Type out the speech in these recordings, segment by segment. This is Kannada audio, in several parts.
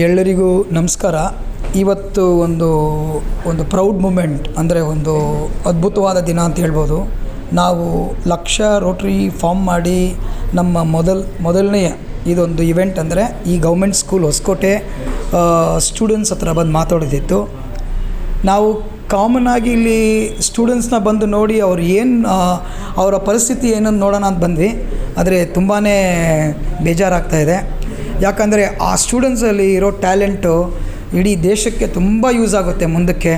ಎಲ್ಲರಿಗೂ ನಮಸ್ಕಾರ. ಇವತ್ತು ಒಂದು ಪ್ರೌಡ್ ಮೂಮೆಂಟ್, ಅಂದರೆ ಒಂದು ಅದ್ಭುತವಾದ ದಿನ ಅಂತ ಹೇಳ್ಬೋದು. ನಾವು ಲಕ್ಷ ರೋಟ್ರಿ ಫಾರ್ಮ್ ಮಾಡಿ ನಮ್ಮ ಮೊದಲನೆಯ ಇದೊಂದು ಇವೆಂಟ್ ಅಂದರೆ ಈ ಗೌರ್ಮೆಂಟ್ ಸ್ಕೂಲ್ ಹೊಸಕೋಟೆ ಸ್ಟೂಡೆಂಟ್ಸ್ ಹತ್ರ ಬಂದು ಮಾತಾಡೋದಿತ್ತು. ನಾವು ಕಾಮನ್ ಆಗಿ ಇಲ್ಲಿ ಸ್ಟೂಡೆಂಟ್ಸ್ನ ಬಂದು ನೋಡಿ ಅವರ ಪರಿಸ್ಥಿತಿ ಏನನ್ನು ನೋಡೋಣ ಅಂತ ಬಂದ್ವಿ. ಆದರೆ ತುಂಬಾ ಬೇಜಾರಾಗ್ತಾಯಿದೆ. ಯಾಕಂದರೆ ಆ ಸ್ಟೂಡೆಂಟ್ಸಲ್ಲಿ ಇರೋ ಟ್ಯಾಲೆಂಟು ಇಡೀ ದೇಶಕ್ಕೆ ತುಂಬ ಯೂಸ್ ಆಗುತ್ತೆ ಮುಂದಕ್ಕೆ.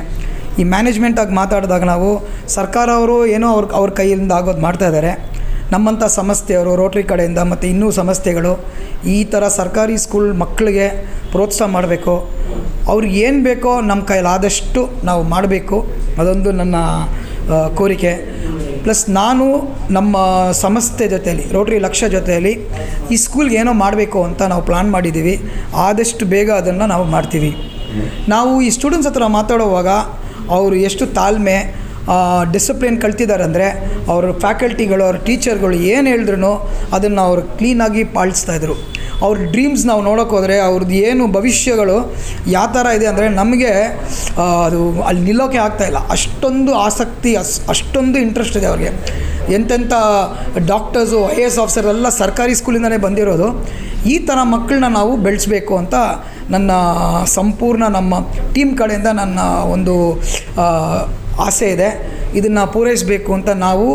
ಈ ಮ್ಯಾನೇಜ್ಮೆಂಟಾಗಿ ಮಾತಾಡಿದಾಗ ನಾವು ಸರ್ಕಾರ ಅವರು ಏನೋ ಅವ್ರ ಕೈಯಿಂದ ಆಗೋದು ಮಾಡ್ತಾಯಿದ್ದಾರೆ. ನಮ್ಮಂಥ ಸಂಸ್ಥೆಯವರು ರೋಟ್ರಿ ಕಡೆಯಿಂದ ಮತ್ತು ಇನ್ನೂ ಸಂಸ್ಥೆಗಳು ಈ ಥರ ಸರ್ಕಾರಿ ಸ್ಕೂಲ್ ಮಕ್ಕಳಿಗೆ ಪ್ರೋತ್ಸಾಹ ಮಾಡಬೇಕು. ಅವ್ರಿಗೆ ಏನು ಬೇಕೋ ನಮ್ಮ ಕೈಲಾದಷ್ಟು ನಾವು ಮಾಡಬೇಕು. ಅದೊಂದು ನನ್ನ ಕೋರಿಕೆ. ಪ್ಲಸ್ ನಾನು ನಮ್ಮ ಸಂಸ್ಥೆ ಜೊತೆಯಲ್ಲಿ ರೋಟ್ರಿ ಲಕ್ಷ ಜೊತೆಯಲ್ಲಿ ಈ ಸ್ಕೂಲ್ಗೆ ಏನೋ ಮಾಡಬೇಕು ಅಂತ ನಾವು ಪ್ಲ್ಯಾನ್ ಮಾಡಿದ್ದೀವಿ. ಆದಷ್ಟು ಬೇಗ ಅದನ್ನು ನಾವು ಮಾಡ್ತೀವಿ. ನಾವು ಈ ಸ್ಟೂಡೆಂಟ್ಸ್ ಹತ್ರ ಮಾತಾಡುವಾಗ ಅವರು ಎಷ್ಟು ತಾಳ್ಮೆ ಡಿಸಿಪ್ಲಿನ್ ಕಲ್ತಿದ್ದಾರೆ ಅಂದರೆ ಅವ್ರ ಫ್ಯಾಕಲ್ಟಿಗಳು ಅವ್ರ ಟೀಚರ್ಗಳು ಏನು ಹೇಳಿದ್ರು ಅದನ್ನು ಅವರು ಕ್ಲೀನಾಗಿ ಪಾಲಿಸ್ತಾಯಿದ್ರು. ಅವ್ರ ಡ್ರೀಮ್ಸ್ ನಾವು ನೋಡೋಕೆ ಹೋದರೆ ಅವ್ರದ್ದು ಏನು ಭವಿಷ್ಯಗಳು ಯಾವ ಥರ ಇದೆ ಅಂದರೆ ನಮಗೆ ಅದು ಅಲ್ಲಿ ನಿಲ್ಲೋಕೆ ಆಗ್ತಾಯಿಲ್ಲ. ಅಷ್ಟೊಂದು ಆಸಕ್ತಿ, ಅಷ್ಟೊಂದು ಇಂಟ್ರೆಸ್ಟ್ ಇದೆ ಅವ್ರಿಗೆ. ಎಂತೆಂಥ ಡಾಕ್ಟರ್ಸು IAS ಆಫೀಸರ್ ಎಲ್ಲ ಸರ್ಕಾರಿ ಸ್ಕೂಲಿಂದಲೇ ಬಂದಿರೋದು. ಈ ಥರ ಮಕ್ಕಳನ್ನ ನಾವು ಬೆಳೆಸಬೇಕು ಅಂತ ನನ್ನ ಸಂಪೂರ್ಣ ನಮ್ಮ ಟೀಮ್ ಕಡೆಯಿಂದ ನನ್ನ ಒಂದು ಆಸೆ ಇದೆ. ಇದನ್ನು ಪೂರೈಸಬೇಕು ಅಂತ ನಾವು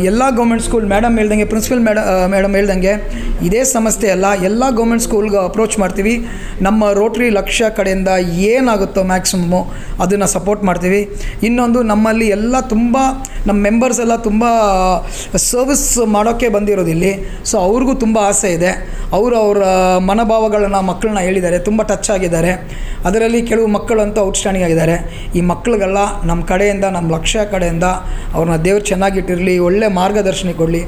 ಎಲ್ಲ ಗೌರ್ಮೆಂಟ್ ಸ್ಕೂಲ್ ಮೇಡಮ್ ಹೇಳ್ದಂಗೆ, ಪ್ರಿನ್ಸಿಪಲ್ ಮೇಡಮ್ ಹೇಳ್ದಂಗೆ ಇದೇ ಸಂಸ್ಥೆ ಅಲ್ಲ, ಎಲ್ಲ ಗೌರ್ಮೆಂಟ್ ಸ್ಕೂಲ್ಗೆ ಅಪ್ರೋಚ್ ಮಾಡ್ತೀವಿ. ನಮ್ಮ ರೋಟ್ರಿ ಲಕ್ಷ ಕಡೆಯಿಂದ ಏನಾಗುತ್ತೋ ಮ್ಯಾಕ್ಸಿಮಮ್ಮು ಅದನ್ನು ಸಪೋರ್ಟ್ ಮಾಡ್ತೀವಿ. ಇನ್ನೊಂದು ನಮ್ಮಲ್ಲಿ ಎಲ್ಲ ತುಂಬ ನಮ್ಮ ಮೆಂಬರ್ಸ್ ಎಲ್ಲ ತುಂಬ ಸರ್ವಿಸ್ ಮಾಡೋಕ್ಕೆ ಬಂದಿರೋದು ಇಲ್ಲಿ. ಸೊ ಅವ್ರಿಗೂ ತುಂಬ ಆಸೆ ಇದೆ. ಅವರ ಮನೋಭಾವಗಳನ್ನ ಮಕ್ಕಳನ್ನ ಹೇಳಿದ್ದಾರೆ, ತುಂಬ ಟಚ್ ಆಗಿದ್ದಾರೆ. ಅದರಲ್ಲಿ ಕೆಲವು ಮಕ್ಕಳಂತೂ ಔಟ್ಸ್ಟ್ಯಾಂಡಿಂಗ್ ಆಗಿದ್ದಾರೆ. ಈ ಮಕ್ಕಳಿಗೆಲ್ಲ ನಮ್ಮ ಕಡೆಯಿಂದ, ನಮ್ಮ ಲಕ್ಷ ಕಡೆಯಿಂದ ಅವ್ರನ್ನ ದೇವ್ರು ಚೆನ್ನಾಗಿಟ್ಟಿರಲಿ, ಒಳ್ಳೆ ಮಾರ್ಗದರ್ಶನ ಕೊಡಲಿ.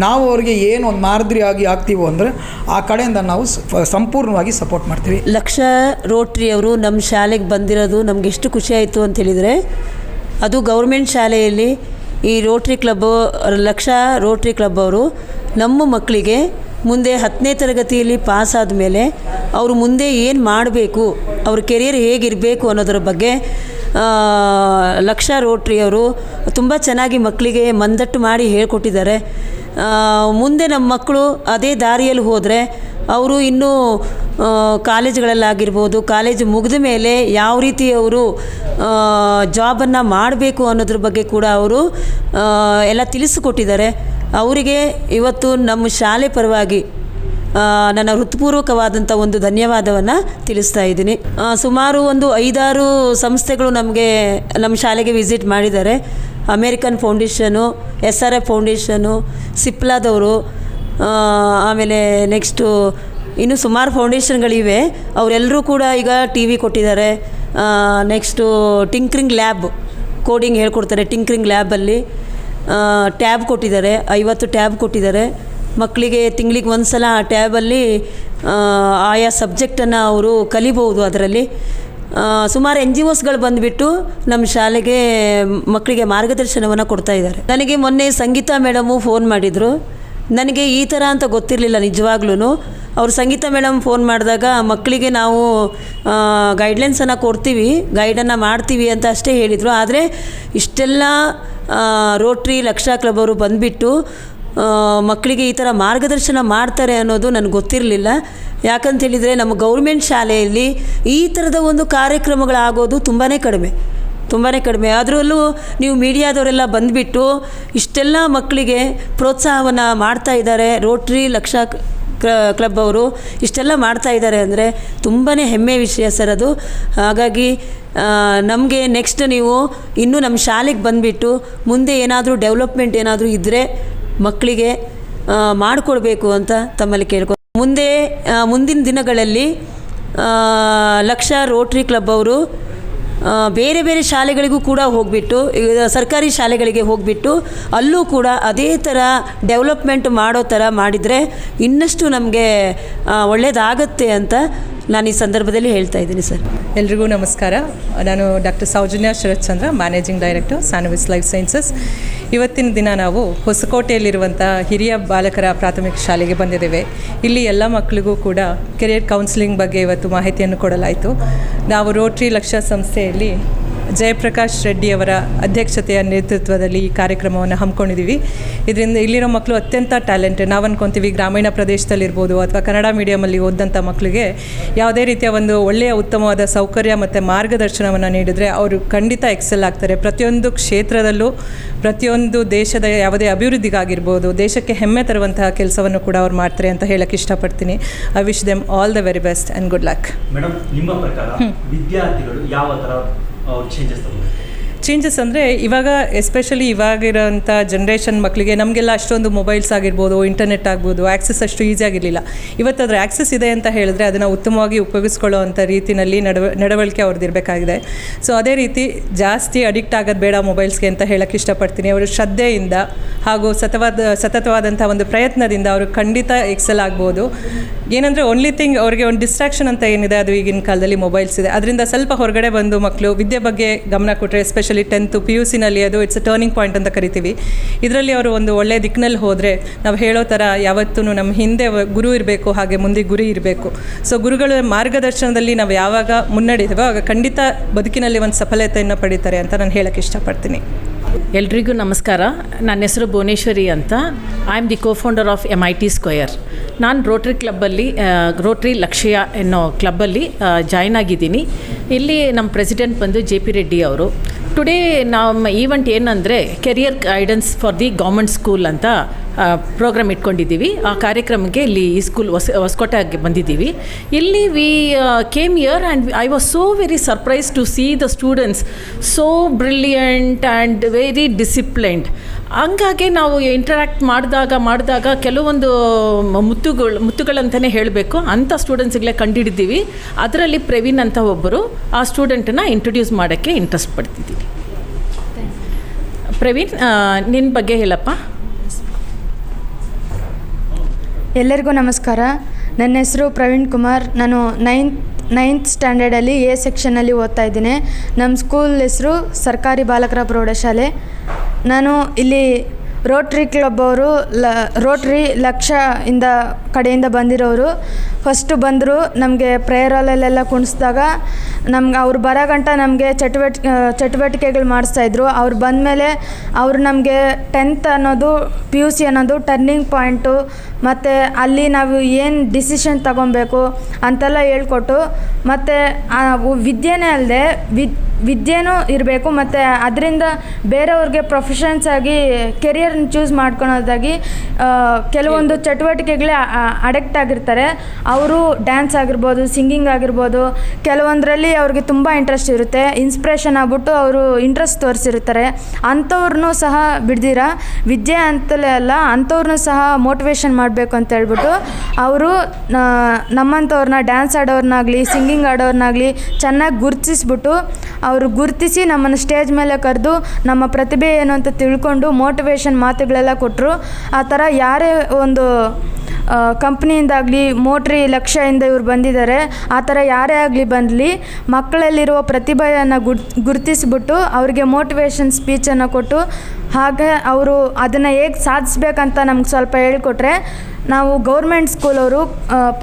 ನಾವು ಅವ್ರಿಗೆ ಏನು ಒಂದು ಮಾದರಿಯಾಗಿ ಆಗ್ತೀವೋ ಅಂದರೆ ಆ ಕಡೆಯಿಂದ ನಾವು ಸಂಪೂರ್ಣವಾಗಿ ಸಪೋರ್ಟ್ ಮಾಡ್ತೀವಿ. ಲಕ್ಷ ರೋಟ್ರಿ ಅವರು ನಮ್ಮ ಶಾಲೆಗೆ ಬಂದಿರೋದು ನಮ್ಗೆ ಎಷ್ಟು ಖುಷಿ ಆಯಿತು ಅಂತ ಹೇಳಿದರೆ, ಅದು ಗೌರ್ಮೆಂಟ್ ಶಾಲೆಯಲ್ಲಿ ಈ rotary club, lakh rotary club ಅವರು ನಮ್ಮ ಮಕ್ಕಳಿಗೆ ಮುಂದೆ 10ನೇ ತರಗತಿಯಲ್ಲಿ ಪಾಸ್ ಆದಮೇಲೆ ಅವರು ಮುಂದೆ ಏನು ಮಾಡಬೇಕು, ಅವ್ರ ಕೆರಿಯರ್ ಹೇಗಿರಬೇಕು ಅನ್ನೋದರ ಬಗ್ಗೆ ಲಕ್ಷ ರೋಟ್ರಿಯವರು ತುಂಬ ಚೆನ್ನಾಗಿ ಮಕ್ಕಳಿಗೆ ಮಂದಟ್ಟು ಮಾಡಿ ಹೇಳ್ಕೊಟ್ಟಿದ್ದಾರೆ. ಮುಂದೆ ನಮ್ಮ ಮಕ್ಕಳು ಅದೇ ದಾರಿಯಲ್ಲಿ ಹೋದರೆ ಅವರು ಇನ್ನೂ ಕಾಲೇಜ್ಗಳಲ್ಲಾಗಿರ್ಬೋದು, ಕಾಲೇಜು ಮುಗಿದ ಮೇಲೆ ಯಾವ ರೀತಿ ಅವರು ಜಾಬನ್ನು ಮಾಡಬೇಕು ಅನ್ನೋದ್ರ ಬಗ್ಗೆ ಕೂಡ ಅವರು ಎಲ್ಲ ತಿಳಿಸಿಕೊಟ್ಟಿದ್ದಾರೆ. ಅವರಿಗೆ ಇವತ್ತು ನಮ್ಮ ಶಾಲೆ ಪರವಾಗಿ ನನ್ನ ಹೃತ್ಪೂರ್ವಕವಾದಂಥ ಒಂದು ಧನ್ಯವಾದವನ್ನು ತಿಳಿಸ್ತಾ ಇದ್ದೀನಿ. ಸುಮಾರು ಒಂದು 5-6 ಸಂಸ್ಥೆಗಳು ನಮ್ಮ ಶಾಲೆಗೆ ವಿಸಿಟ್ ಮಾಡಿದ್ದಾರೆ. ಅಮೇರಿಕನ್ ಫೌಂಡೇಶನು, SRF ಫೌಂಡೇಶನು, ಸಿಪ್ಲಾದವರು, ಆಮೇಲೆ ನೆಕ್ಸ್ಟು ಇನ್ನೂ ಸುಮಾರು ಫೌಂಡೇಶನ್ಗಳಿವೆ. ಅವರೆಲ್ಲರೂ ಕೂಡ ಈಗ TV ಕೊಟ್ಟಿದ್ದಾರೆ. ನೆಕ್ಸ್ಟು ಟಿಂಕ್ರಿಂಗ್ ಲ್ಯಾಬ್, ಕೋಡಿಂಗ್ ಹೇಳ್ಕೊಡ್ತಾರೆ. ಟಿಂಕ್ರಿಂಗ್ ಲ್ಯಾಬಲ್ಲಿ ಟ್ಯಾಬ್ ಕೊಟ್ಟಿದ್ದಾರೆ, 50 ಟ್ಯಾಬ್ ಕೊಟ್ಟಿದ್ದಾರೆ. ಮಕ್ಕಳಿಗೆ ತಿಂಗಳಿಗೆ ಒಂದು ಸಲ ಆ ಟ್ಯಾಬಲ್ಲಿ ಆಯಾ ಸಬ್ಜೆಕ್ಟನ್ನು ಅವರು ಕಲಿಬೋದು. ಅದರಲ್ಲಿ ಸುಮಾರು NGOಸ್ಗಳು ಬಂದುಬಿಟ್ಟು ನಮ್ಮ ಶಾಲೆಗೆ ಮಕ್ಕಳಿಗೆ ಮಾರ್ಗದರ್ಶನವನ್ನು ಕೊಡ್ತಾ ಇದ್ದಾರೆ. ನನಗೆ ಮೊನ್ನೆ ಸಂಗೀತಾ ಮೇಡಮು ಫೋನ್ ಮಾಡಿದರು. ನನಗೆ ಈ ಥರ ಅಂತ ಗೊತ್ತಿರಲಿಲ್ಲ ನಿಜವಾಗ್ಲೂ. ಅವರು ಸಂಗೀತ ಮೇಡಮ್ ಫೋನ್ ಮಾಡಿದಾಗ ಮಕ್ಕಳಿಗೆ ನಾವು ಗೈಡ್ಲೈನ್ಸನ್ನು ಕೊಡ್ತೀವಿ, ಗೈಡನ್ನು ಮಾಡ್ತೀವಿ ಅಂತ ಅಷ್ಟೇ ಹೇಳಿದರು. ಆದರೆ ಇಷ್ಟೆಲ್ಲ ರೋಟ್ರಿ ಲಕ್ಷ ಕ್ಲಬ್ ಅವರು ಬಂದುಬಿಟ್ಟು ಮಕ್ಕಳಿಗೆ ಈ ಥರ ಮಾರ್ಗದರ್ಶನ ಮಾಡ್ತಾರೆ ಅನ್ನೋದು ನನಗೆ ಗೊತ್ತಿರಲಿಲ್ಲ. ಯಾಕಂತೇಳಿದರೆ ನಮ್ಮ ಗೌರ್ಮೆಂಟ್ ಶಾಲೆಯಲ್ಲಿ ಈ ಥರದ ಒಂದು ಕಾರ್ಯಕ್ರಮಗಳಾಗೋದು ತುಂಬಾ ಕಡಿಮೆ. ಅದರಲ್ಲೂ ನೀವು ಮೀಡಿಯಾದವರೆಲ್ಲ ಬಂದುಬಿಟ್ಟು ಇಷ್ಟೆಲ್ಲ ಮಕ್ಕಳಿಗೆ ಪ್ರೋತ್ಸಾಹವನ್ನು ಮಾಡ್ತಾ ಇದ್ದಾರೆ. ರೋಟ್ರಿ ಲಕ್ಷ ಕ್ಲಬ್ ಅವರು ಇಷ್ಟೆಲ್ಲ ಮಾಡ್ತಾ ಇದ್ದಾರೆ ಅಂದರೆ ತುಂಬಾ ಹೆಮ್ಮೆ ವಿಷಯ ಸರ್ ಅದು. ಹಾಗಾಗಿ ನಮಗೆ ನೆಕ್ಸ್ಟ್ ನೀವು ಇನ್ನೂ ನಮ್ಮ ಶಾಲೆಗೆ ಬಂದುಬಿಟ್ಟು ಮುಂದೆ ಏನಾದರೂ ಡೆವಲಪ್ಮೆಂಟ್ ಏನಾದರೂ ಇದ್ದರೆ ಮಕ್ಕಳಿಗೆ ಮಾಡಿಕೊಡ್ಬೇಕು ಅಂತ ತಮ್ಮಲ್ಲಿ ಮುಂದಿನ ದಿನಗಳಲ್ಲಿ ಲಕ್ಷ ರೋಟ್ರಿ ಕ್ಲಬ್ ಅವರು ಬೇರೆ ಬೇರೆ ಶಾಲೆಗಳಿಗೂ ಕೂಡ ಹೋಗಿಬಿಟ್ಟು, ಸರ್ಕಾರಿ ಶಾಲೆಗಳಿಗೆ ಹೋಗಿಬಿಟ್ಟು ಅಲ್ಲೂ ಕೂಡ ಅದೇ ಥರ ಡೆವಲಪ್ಮೆಂಟ್ ಮಾಡೋ ಥರ ಮಾಡಿದರೆ ಇನ್ನಷ್ಟು ನಮಗೆ ಒಳ್ಳೆಯದಾಗತ್ತೆ ಅಂತ ನಾನು ಈ ಸಂದರ್ಭದಲ್ಲಿ ಹೇಳ್ತಾ ಇದ್ದೀನಿ ಸರ್. ಎಲ್ರಿಗೂ ನಮಸ್ಕಾರ. ನಾನು doctor Soujanya Sharath Chandra, managing director ಸ್ಯಾನೋವಿಸ್ life sciences. ಇವತ್ತಿನ ದಿನ ನಾವು ಹೊಸಕೋಟೆಯಲ್ಲಿರುವಂಥ ಹಿರಿಯ ಬಾಲಕರ ಪ್ರಾಥಮಿಕ ಶಾಲೆಗೆ ಬಂದಿದ್ದೇವೆ. ಇಲ್ಲಿ ಎಲ್ಲ ಮಕ್ಕಳಿಗೂ ಕೂಡ ಕೆರಿಯರ್ ಕೌನ್ಸಿಲಿಂಗ್ ಬಗ್ಗೆ ಇವತ್ತು ಮಾಹಿತಿಯನ್ನು ಕೊಡಲಾಯಿತು. ನಾವು ರೋಟ್ರಿ ಲಕ್ಷ್ಯ ಸಂಸ್ಥೆಯಲ್ಲಿ ಜಯಪ್ರಕಾಶ್ ರೆಡ್ಡಿಯವರ ಅಧ್ಯಕ್ಷತೆಯ ನೇತೃತ್ವದಲ್ಲಿ ಈ ಕಾರ್ಯಕ್ರಮವನ್ನು ಹಮ್ಮಿಕೊಂಡಿದ್ದೀವಿ. ಇದರಿಂದ ಇಲ್ಲಿರೋ ಮಕ್ಕಳು ಅತ್ಯಂತ ಟ್ಯಾಲೆಂಟೆಡ್. ನಾವು ಅಂದ್ಕೊತೀವಿ ಗ್ರಾಮೀಣ ಪ್ರದೇಶದಲ್ಲಿರ್ಬೋದು ಅಥವಾ ಕನ್ನಡ ಮೀಡಿಯಮಲ್ಲಿ ಓದಂಥ ಮಕ್ಕಳಿಗೆ ಯಾವುದೇ ರೀತಿಯ ಒಂದು ಒಳ್ಳೆಯ ಉತ್ತಮವಾದ ಸೌಕರ್ಯ ಮತ್ತು ಮಾರ್ಗದರ್ಶನವನ್ನು ನೀಡಿದರೆ ಅವರು ಖಂಡಿತ ಎಕ್ಸೆಲ್ ಆಗ್ತಾರೆ. ಪ್ರತಿಯೊಂದು ಕ್ಷೇತ್ರದಲ್ಲೂ ಪ್ರತಿಯೊಂದು ದೇಶದ ಯಾವುದೇ ಅಭಿವೃದ್ಧಿಗಾಗಿರ್ಬೋದು, ದೇಶಕ್ಕೆ ಹೆಮ್ಮೆ ತರುವಂತಹ ಕೆಲಸವನ್ನು ಕೂಡ ಅವ್ರು ಮಾಡ್ತಾರೆ ಅಂತ ಹೇಳಕ್ಕೆ ಇಷ್ಟಪಡ್ತೀನಿ. I wish them all the very best and good luck. Madam, ನಿಮ್ಮ ಪ್ರಕಾರ ವಿದ್ಯಾರ್ಥಿಗಳು ಯಾವ ಥರ ಚೇಂಜಸ್ ಅಂದರೆ ಇವಾಗ ಎಸ್ಪೆಷಲಿ ಇವಾಗಿರೋಂಥ ಜನ್ರೇಷನ್ ಮಕ್ಕಳಿಗೆ ನಮಗೆಲ್ಲ ಅಷ್ಟೊಂದು ಮೊಬೈಲ್ಸ್ ಆಗಿರ್ಬೋದು, ಇಂಟರ್ನೆಟ್ ಆಗ್ಬೋದು, ಆ್ಯಕ್ಸಸ್ ಅಷ್ಟು ಈಸಿ ಆಗಿರಲಿಲ್ಲ. ಇವತ್ತು ಅದರ ಆ್ಯಕ್ಸಸ್ ಇದೆ ಅಂತ ಹೇಳಿದ್ರೆ ಅದನ್ನು ಉತ್ತಮವಾಗಿ ಉಪಯೋಗಿಸ್ಕೊಳ್ಳೋ ಅಂಥ ರೀತಿಯಲ್ಲಿ ನಡವಳಿಕೆ ಅವ್ರದ್ದು ಇರಬೇಕಾಗಿದೆ. ಸೊ ಅದೇ ರೀತಿ ಜಾಸ್ತಿ ಅಡಿಕ್ಟ್ ಆಗೋದು ಬೇಡ ಮೊಬೈಲ್ಸ್ಗೆ ಅಂತ ಹೇಳಕ್ಕೆ ಇಷ್ಟಪಡ್ತೀನಿ. ಅವರು ಶ್ರದ್ಧೆಯಿಂದ ಹಾಗೂ ಸತತವಾದಂಥ ಒಂದು ಪ್ರಯತ್ನದಿಂದ ಅವರು ಖಂಡಿತ ಎಕ್ಸೆಲ್ ಆಗ್ಬೋದು. ಏನಂದರೆ ಓನ್ಲಿ ಥಿಂಗ್ ಅವ್ರಿಗೆ ಒಂದು ಡಿಸ್ಟ್ರಾಕ್ಷನ್ ಅಂತ ಏನಿದೆ ಅದು ಈಗಿನ ಕಾಲದಲ್ಲಿ ಮೊಬೈಲ್ಸ್ ಇದೆ. ಅದರಿಂದ ಸ್ವಲ್ಪ ಹೊರಗಡೆ ಬಂದು ಮಕ್ಕಳು ವಿದ್ಯೆ ಬಗ್ಗೆ ಗಮನ ಕೊಟ್ಟರೆ, ಎಸ್ಪೆಷಲಿ 10th PUC ನಲ್ಲಿ ಅದು ಇಟ್ಸ್ ಅ ಟರ್ನಿಂಗ್ ಪಾಯಿಂಟ್ ಅಂತ ಕರಿತೀವಿ. ಇದರಲ್ಲಿ ಅವರು ಒಂದು ಒಳ್ಳೆಯ ದಿಕ್ಕಿನಲ್ಲಿ ಹೋದರೆ ನಾವು ಹೇಳೋ ಥರ ಯಾವತ್ತೂ ನಮ್ಮ ಹಿಂದೆ ಗುರು ಇರಬೇಕು, ಹಾಗೆ ಮುಂದೆ ಗುರಿ ಇರಬೇಕು. ಸೊ ಗುರುಗಳ ಮಾರ್ಗದರ್ಶನದಲ್ಲಿ ನಾವು ಯಾವಾಗ ಮುನ್ನಡೆಯುತ್ತೇವೋ ಆಗ ಖಂಡಿತ ಬದುಕಿನಲ್ಲಿ ಒಂದು ಸಫಲತೆಯನ್ನು ಪಡೀತಾರೆ ಅಂತ ನಾನು ಹೇಳಕ್ಕೆ ಇಷ್ಟಪಡ್ತೀನಿ. ಎಲ್ರಿಗೂ ನಮಸ್ಕಾರ. ನನ್ನ ಹೆಸರು ಭುವನೇಶ್ವರಿ ಅಂತ. I am the cofounder of MIT square. ನಾನು ರೋಟ್ರಿ ಕ್ಲಬ್ಬಲ್ಲಿ ರೋಟ್ರಿ ಲಕ್ಷ್ಯ ಅನ್ನೋ ಕ್ಲಬ್ಬಲ್ಲಿ ಜಾಯ್ನ್ ಆಗಿದ್ದೀನಿ. ಇಲ್ಲಿ ನಮ್ಮ ಪ್ರೆಸಿಡೆಂಟ್ ಬಂದು JP ರೆಡ್ಡಿ ಅವರು. ಟುಡೇ ನಮ್ಮ ಈವೆಂಟ್ ಏನಂದರೆ career guidance for the government school ಅಂತ ಪ್ರೋಗ್ರಾಮ್ ಇಟ್ಕೊಂಡಿದ್ದೀವಿ. ಆ ಕಾರ್ಯಕ್ರಮಕ್ಕೆ ಇಲ್ಲಿ ಈ ಸ್ಕೂಲ್ ಹೊಸಕೋಟೆಗೆ ಬಂದಿದ್ದೀವಿ. ಇಲ್ಲಿ we came here and I was so very surprise to see the students so brilliant and very disciplined. ಹಂಗಾಗಿ ನಾವು ಇಂಟರ್ಯಾಕ್ಟ್ ಮಾಡಿದಾಗ ಕೆಲವೊಂದು ಮುತ್ತುಗಳಂತಲೇ ಹೇಳಬೇಕು, ಅಂಥ ಸ್ಟೂಡೆಂಟ್ಸ್ಗಳೇ ಕಂಡುಹಿಡಿದ್ದೀವಿ. ಅದರಲ್ಲಿ ಪ್ರವೀಣ್ ಅಂತ ಒಬ್ಬರು ಆ ಸ್ಟೂಡೆಂಟನ್ನು ಇಂಟ್ರೊಡ್ಯೂಸ್ ಮಾಡೋಕ್ಕೆ ಇಂಟ್ರೆಸ್ಟ್ ಪಡ್ತಿದ್ದೀವಿ. ಪ್ರವೀಣ್, ನಿನ್ನ ಬಗ್ಗೆ ಹೇಳಪ್ಪ. ಎಲ್ಲರಿಗೂ ನಮಸ್ಕಾರ. ನನ್ನ ಹೆಸರು ಪ್ರವೀಣ್ ಕುಮಾರ್. ನಾನು ನೈನ್ತ್ ಸ್ಟ್ಯಾಂಡರ್ಡಲ್ಲಿ A ಸೆಕ್ಷನಲ್ಲಿ ಓದ್ತಾ ಇದ್ದೀನಿ. ನಮ್ಮ ಸ್ಕೂಲ್ ಹೆಸರು ಸರ್ಕಾರಿ ಬಾಲಕರ ಪ್ರೌಢಶಾಲೆ. ನಾನು ಇಲ್ಲಿ ರೋಟ್ರಿ ಕ್ಲಬ್ ಅವರು ರೋಟ್ರಿ ಲಕ್ಷ್ಯ ಕಡೆಯಿಂದ ಬಂದಿರೋರು. ಫಸ್ಟು ಬಂದರು, ನಮಗೆ ಪ್ರೇಯರ್ ಹಾಲಲ್ಲೆಲ್ಲ ಕುಣಿಸಿದಾಗ ನಮ್ಗೆ ಅವ್ರು ಬರೋ ಗಂಟ ನಮಗೆ ಚಟುವಟಿಕೆಗಳು ಮಾಡಿಸ್ತಾಯಿದ್ರು. ಅವ್ರು ಬಂದಮೇಲೆ ಅವರು ನಮಗೆ 10th ಅನ್ನೋದು PUC ಅನ್ನೋದು ಟರ್ನಿಂಗ್ ಪಾಯಿಂಟು, ಮತ್ತು ಅಲ್ಲಿ ನಾವು ಏನು ಡಿಸಿಷನ್ ತಗೊಬೇಕು ಅಂತೆಲ್ಲ ಹೇಳ್ಕೊಟ್ಟು, ಮತ್ತು ವಿದ್ಯೆನೇ ಅಲ್ಲದೆ ವಿದ್ಯೆನೂ ಇರಬೇಕು, ಮತ್ತು ಅದರಿಂದ ಬೇರೆಯವ್ರಿಗೆ ಪ್ರೊಫೆಷನ್ಸ್ ಆಗಿ ಕೆರಿಯರ್ನ ಚೂಸ್ ಮಾಡ್ಕೊಳೋದಾಗಿ ಕೆಲವೊಂದು ಚಟುವಟಿಕೆಗಳೇ ಅಡಿಕ್ಟ್ ಆಗಿರ್ತಾರೆ. ಅವರು ಡ್ಯಾನ್ಸ್ ಆಗಿರ್ಬೋದು, ಸಿಂಗಿಂಗ್ ಆಗಿರ್ಬೋದು, ಕೆಲವೊಂದರಲ್ಲಿ ಅವ್ರಿಗೆ ತುಂಬ ಇಂಟ್ರೆಸ್ಟ್ ಇರುತ್ತೆ. ಇನ್ಸ್ಪಿರೇಷನ್ ಆಗ್ಬಿಟ್ಟು ಅವರು ಇಂಟ್ರೆಸ್ಟ್ ತೋರಿಸಿರ್ತಾರೆ. ಅಂಥವ್ರನ್ನೂ ಸಹ ಬಿಡ್ದಿರ ವಿದ್ಯೆ ಅಂತಲೇ ಅಲ್ಲ, ಅಂಥವ್ರನ್ನೂ ಸಹ ಮೋಟಿವೇಶನ್ ಮಾಡಬೇಕು ಅಂತ ಹೇಳ್ಬಿಟ್ಟು ಅವರು ನಮ್ಮಂಥವ್ರನ್ನ ಡ್ಯಾನ್ಸ್ ಆಡೋರ್ನಾಗಲಿ ಸಿಂಗಿಂಗ್ ಆಡೋರ್ನಾಗಲಿ ಚೆನ್ನಾಗಿ ಗುರುತಿಸ್ಬಿಟ್ಟು ಅವರು ಗುರುತಿಸಿ ನಮ್ಮನ್ನು ಸ್ಟೇಜ್ ಮೇಲೆ ಕರೆದು ನಮ್ಮ ಪ್ರತಿಭೆ ಏನು ಅಂತ ತಿಳ್ಕೊಂಡು ಮೋಟಿವೇಶನ್ ಮಾತುಗಳೆಲ್ಲ ಕೊಟ್ಟರು. ಆ ಥರ ಯಾರೇ ಒಂದು ಕಂಪ್ನಿಯಿಂದಾಗಲಿ ಮೋಟ್ರಿ ಲಕ್ಷ್ಯದಿಂದ ಇವ್ರು ಬಂದಿದ್ದಾರೆ, ಆ ಥರ ಯಾರೇ ಆಗಲಿ ಬಂದಲಿ ಮಕ್ಕಳಲ್ಲಿರುವ ಪ್ರತಿಭೆಯನ್ನು ಗುರುತಿಸ್ಬಿಟ್ಟು ಅವ್ರಿಗೆ ಮೋಟಿವೇಶನ್ ಸ್ಪೀಚನ್ನು ಕೊಟ್ಟು ಹಾಗೆ ಅವರು ಅದನ್ನು ಹೇಗೆ ಸಾಧಿಸ್ಬೇಕಂತ ನಮ್ಗೆ ಸ್ವಲ್ಪ ಹೇಳ್ಕೊಟ್ರೆ ನಾವು ಗೌರ್ಮೆಂಟ್ ಸ್ಕೂಲವರು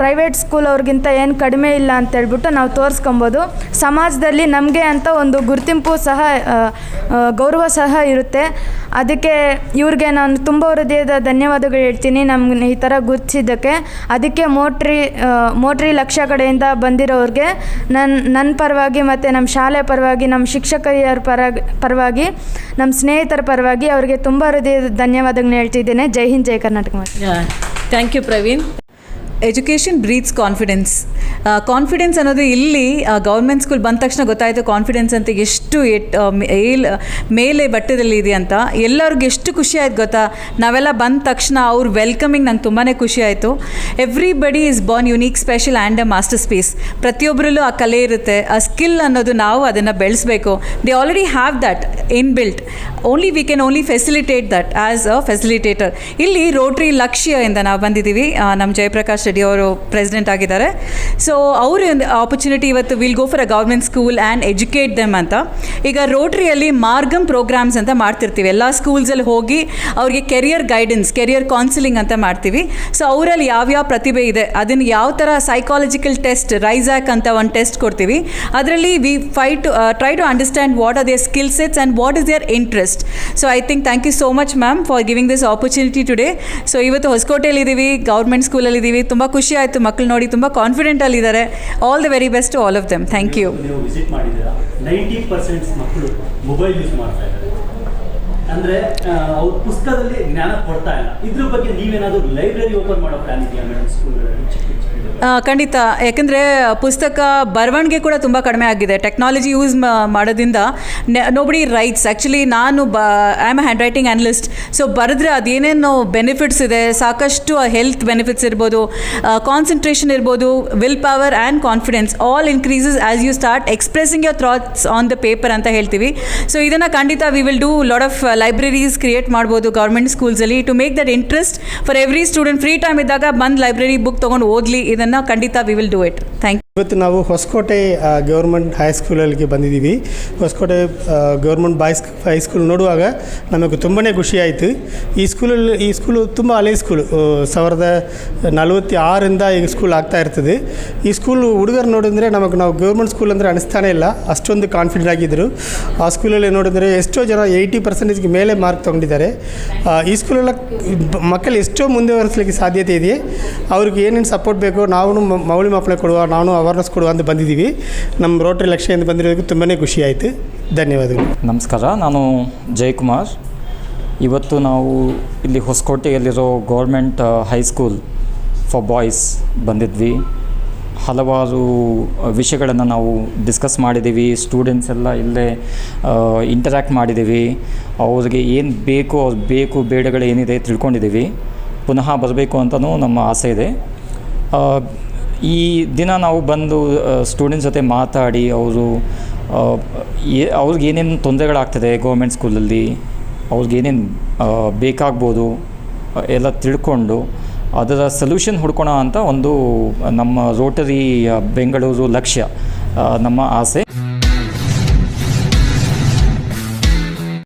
ಪ್ರೈವೇಟ್ ಸ್ಕೂಲವ್ರಿಗಿಂತ ಏನು ಕಡಿಮೆ ಇಲ್ಲ ಅಂತೇಳ್ಬಿಟ್ಟು ನಾವು ತೋರಿಸ್ಕೊಬೋದು. ಸಮಾಜದಲ್ಲಿ ನಮಗೆ ಅಂತ ಒಂದು ಗುರುತಿಂಪು ಸಹ ಗೌರವ ಸಹ ಇರುತ್ತೆ. ಅದಕ್ಕೆ ಇವ್ರಿಗೆ ನಾನು ತುಂಬ ಹೃದಯದ ಧನ್ಯವಾದಗಳು ಹೇಳ್ತೀನಿ ನಮ್ಗೆ ಈ ಥರ ಗುರುತಿಸಿದ್ದಕ್ಕೆ. ಅದಕ್ಕೆ ಮೋಟ್ರಿ ಲಕ್ಷ್ಯ ಕಡೆಯಿಂದ ಬಂದಿರೋರಿಗೆ ನನ್ನ ಪರವಾಗಿ ಮತ್ತು ನಮ್ಮ ಶಾಲೆ ಪರವಾಗಿ, ನಮ್ಮ ಶಿಕ್ಷಕರ ಪರವಾಗಿ, ನಮ್ಮ ಸ್ನೇಹಿತರ ಪರವಾಗಿ ಅವರಿಗೆ ತುಂಬ ಹೃದಯದ ಧನ್ಯವಾದಗಳನ್ನ ಹೇಳ್ತಿದ್ದೇನೆ. ಜೈ ಹಿಂದ್, ಜೈ Karnataka. Thank you Praveen. Education breeds confidence ಅನ್ನೋದು ಇಲ್ಲಿ ಗೌರ್ಮೆಂಟ್ ಸ್ಕೂಲ್ ಬಂದ ತಕ್ಷಣ ಗೊತ್ತಾಯಿತು ಕಾನ್ಫಿಡೆನ್ಸ್ ಅಂತ ಎಷ್ಟು ಮೇಲೆ ಬಟ್ಟದಲ್ಲಿ ಇದೆ ಅಂತ. ಎಲ್ಲರಿಗೂ ಎಷ್ಟು ಖುಷಿ ಆಯ್ತು ಗೊತ್ತಾ. ನಾವೆಲ್ಲ ಬಂದ ತಕ್ಷಣ ಅವ್ರ ವೆಲ್ಕಮಿಂಗ್ ನಂಗೆ ತುಂಬಾ ಖುಷಿ ಆಯಿತು. Everybody is born unique, special and a masterpiece. ಪ್ರತಿಯೊಬ್ಬರಲ್ಲೂ ಆ ಕಲೆ ಇರುತ್ತೆ, ಆ ಸ್ಕಿಲ್ ಅನ್ನೋದು ನಾವು ಅದನ್ನು ಬೆಳೆಸಬೇಕು. They already have that inbuilt, only we can only facilitate that as a facilitator. ಇಲ್ಲಿ ರೋಟ್ರಿ ಲಕ್ಷ್ಯದಿಂದ ನಾವು ಬಂದಿದ್ದೀವಿ. ನಮ್ಮ ಜಯಪ್ರಕಾಶ್ ರೆಡ್ಡಿ ಅವರು ಪ್ರೆಸಿಡೆಂಟ್ ಆಗಿದ್ದಾರೆ. ಸೊ ಅವರು ಒಂದು ಆಪರ್ಚುನಿಟಿ ಇವತ್ತು will go for a government school and educate them ಅಂತ. ಈಗ ರೋಟ್ರಿಯಲ್ಲಿ ಮಾರ್ಗಮ್ ಪ್ರೋಗ್ರಾಮ್ಸ್ ಅಂತ ಮಾಡ್ತಿರ್ತೀವಿ, ಎಲ್ಲ ಸ್ಕೂಲ್ಸಲ್ಲಿ ಹೋಗಿ ಅವ್ರಿಗೆ ಕೆರಿಯರ್ ಗೈಡೆನ್ಸ್, ಕೆರಿಯರ್ ಕೌನ್ಸಿಲಿಂಗ್ ಅಂತ ಮಾಡ್ತೀವಿ. ಸೊ ಅವರಲ್ಲಿ ಯಾವ್ಯಾವ ಪ್ರತಿಭೆ ಇದೆ ಅದನ್ನು ಯಾವ ಥರ ಸೈಕಾಲಜಿಕಲ್ ಟೆಸ್ಟ್, ರೈಸಾಕ್ ಅಂತ ಒಂದು ಟೆಸ್ಟ್ ಕೊಡ್ತೀವಿ. ಅದರಲ್ಲಿ we try to understand what are their skill sets and what is their interest. So I think thank you so much ma'am for giving this opportunity today. So ಇವತ್ತು ಹೊಸಕೋಟೆಯಲ್ಲಿದ್ದೀವಿ, ಗೌರ್ಮೆಂಟ್ ಸ್ಕೂಲಲ್ಲಿದ್ದೀವಿ. ತುಂಬ ಖುಷಿ ಆಯಿತು, ಮಕ್ಕಳು ನೋಡಿ ತುಂಬ ಕಾನ್ಫಿಡೆಂಟಲ್ಲಿದ್ದಾರೆ. All the very best to all of them. Thank you. ನೀವು ವಿಸಿಟ್ ಮಾಡಿದ್ದೀರಾ, 90% ಮಕ್ಕಳು ಮೊಬೈಲ್ ಯೂಸ್ ಮಾಡ್ತಾ ಇದ್ದಾರೆ. ಅಂದರೆ ಅವ್ರ ಪುಸ್ತಕದಲ್ಲಿ ಜ್ಞಾನ ಕೊಡ್ತಾ ಇಲ್ಲ. ಇದ್ರ ಬಗ್ಗೆ ನೀವೇನಾದರೂ ಲೈಬ್ರರಿ ಓಪನ್ ಮಾಡೋ ಪ್ಲಾನ್ ಇದೆಯಾ ಮೇಡಮ್ ಸ್ಕೂಲ್ಗಳಲ್ಲಿ? ಖಂಡಿತ. ಯಾಕೆಂದರೆ ಪುಸ್ತಕ ಬರವಣಿಗೆ ಕೂಡ ತುಂಬ ಕಡಿಮೆ ಆಗಿದೆ. ಟೆಕ್ನಾಲಜಿ ಯೂಸ್ ಮಾಡೋದ್ರಿಂದ ನೋಬಡಿ ರೈಟ್ಸ್. ಆ್ಯಕ್ಚುಲಿ ನಾನು I am a hand writing analyst. So ಬರೆದ್ರೆ ಅದೇನೇನು ಬೆನಿಫಿಟ್ಸ್ ಇದೆ, ಸಾಕಷ್ಟು ಹೆಲ್ತ್ ಬೆನಿಫಿಟ್ಸ್ ಇರ್ಬೋದು, ಕಾನ್ಸಂಟ್ರೇಷನ್ ಇರ್ಬೋದು, will power and confidence all increases as you start expressing your thoughts on the paper ಅಂತ ಹೇಳ್ತೀವಿ. ಸೊ ಇದನ್ನು ಖಂಡಿತ we will do lot of libraries create ಮಾಡ್ಬೋದು ಗೌರ್ಮೆಂಟ್ ಸ್ಕೂಲ್ಸಲ್ಲಿ to make that interest for every student. Free time ಇದ್ದಾಗ ಬಂದು ಲೈಬ್ರರಿ ಬುಕ್ ತೊಗೊಂಡು ಓದಲಿ. ಇದನ್ನು ಖಂಡಿತ we will do it. Thank you. ಇವತ್ತು ನಾವು ಹೊಸಕೋಟೆ ಗೌರ್ಮೆಂಟ್ ಹೈಸ್ಕೂಲಲ್ಲಿಗೆ ಬಂದಿದ್ದೀವಿ. ಹೊಸಕೋಟೆ ಗೌರ್ಮೆಂಟ್ ಬಾಯ್ಸ್ ಹೈಸ್ಕೂಲ್ ನೋಡುವಾಗ ನಮಗೆ ತುಂಬಾ ಖುಷಿ ಆಯಿತು. ಈ ಸ್ಕೂಲು ತುಂಬ ಹಳೆ ಸ್ಕೂಲು, 1946ರಿಂದ ಈಗ ಸ್ಕೂಲ್ ಆಗ್ತಾ ಇರ್ತದೆ. ಈ ಸ್ಕೂಲು ಹುಡುಗರು ನೋಡಿದ್ರೆ ನಾವು ಗೌರ್ಮೆಂಟ್ ಸ್ಕೂಲ್ ಅಂದರೆ ಅನಿಸ್ತಾನೆ ಇಲ್ಲ, ಅಷ್ಟೊಂದು ಕಾನ್ಫಿಡೆಂಟ್ ಆಗಿದ್ದರು. ಆ ಸ್ಕೂಲಲ್ಲಿ ನೋಡಿದರೆ ಎಷ್ಟೋ ಜನ 80% ಮೇಲೆ ಮಾರ್ಕ್ ತೊಗೊಂಡಿದ್ದಾರೆ. ಈ ಸ್ಕೂಲೆಲ್ಲ ಮಕ್ಕಳು ಎಷ್ಟೋ ಮುಂದುವರಿಸಲಿಕ್ಕೆ ಸಾಧ್ಯತೆ ಇದೆ. ಅವ್ರಿಗೆ ಏನೇನು ಸಪೋರ್ಟ್ ಬೇಕೋ ನಾವು ಮೌಲ್ಯಮಾಪನ ಕೊಡುವ, ನಾವು ಅವೇರ್ನೆಸ್ ಕೊಡುವ ಅಂತ ಬಂದಿದ್ದೀವಿ. ನಮ್ಮ ರೋಟರಿ ಲಕ್ಷ್ಯದಿಂದ ಬಂದಿರೋದಕ್ಕೆ ತುಂಬಾ ಖುಷಿ ಆಯಿತು. ಧನ್ಯವಾದಗಳು. ನಮಸ್ಕಾರ, ನಾನು ಜಯಕುಮಾರ್. ಇವತ್ತು ನಾವು ಇಲ್ಲಿ ಹೊಸಕೋಟೆಯಲ್ಲಿರೋ ಗೌರ್ಮೆಂಟ್ ಹೈಸ್ಕೂಲ್ ಫಾರ್ ಬಾಯ್ಸ್ ಬಂದಿದ್ವಿ. ಹಲವಾರು ವಿಷಯಗಳನ್ನು ನಾವು ಡಿಸ್ಕಸ್ ಮಾಡಿದ್ದೀವಿ. ಸ್ಟೂಡೆಂಟ್ಸ್ ಎಲ್ಲ ಇಲ್ಲೇ ಇಂಟರ್ಯಾಕ್ಟ್ ಮಾಡಿದ್ದೀವಿ. ಅವ್ರಿಗೆ ಏನು ಬೇಕು, ಅವ್ರು ಬೇಡಗಳು ಏನಿದೆ ತಿಳ್ಕೊಂಡಿದ್ದೀವಿ. ಪುನಃ ಬರಬೇಕು ಅಂತಲೂ ನಮ್ಮ ಆಸೆ ಇದೆ. ಈ ದಿನ ನಾವು ಬಂದು ಸ್ಟೂಡೆಂಟ್ಸ್ ಜೊತೆ ಮಾತಾಡಿ ಅವ್ರಿಗೆ ಏನೇನು ತೊಂದರೆಗಳಾಗ್ತದೆ ಗೌರ್ಮೆಂಟ್ ಸ್ಕೂಲಲ್ಲಿ, ಅವ್ರಿಗೇನೇನು ಬೇಕಾಗ್ಬೋದು ಎಲ್ಲ ತಿಳ್ಕೊಂಡು ಅದರ ಸೊಲ್ಯೂಷನ್ ಹುಡ್ಕೋಣ ಅಂತ ಒಂದು ನಮ್ಮ ರೋಟರಿ ಬೆಂಗಳೂರು ಲಕ್ಷ್ಯ, ನಮ್ಮ ಆಸೆ.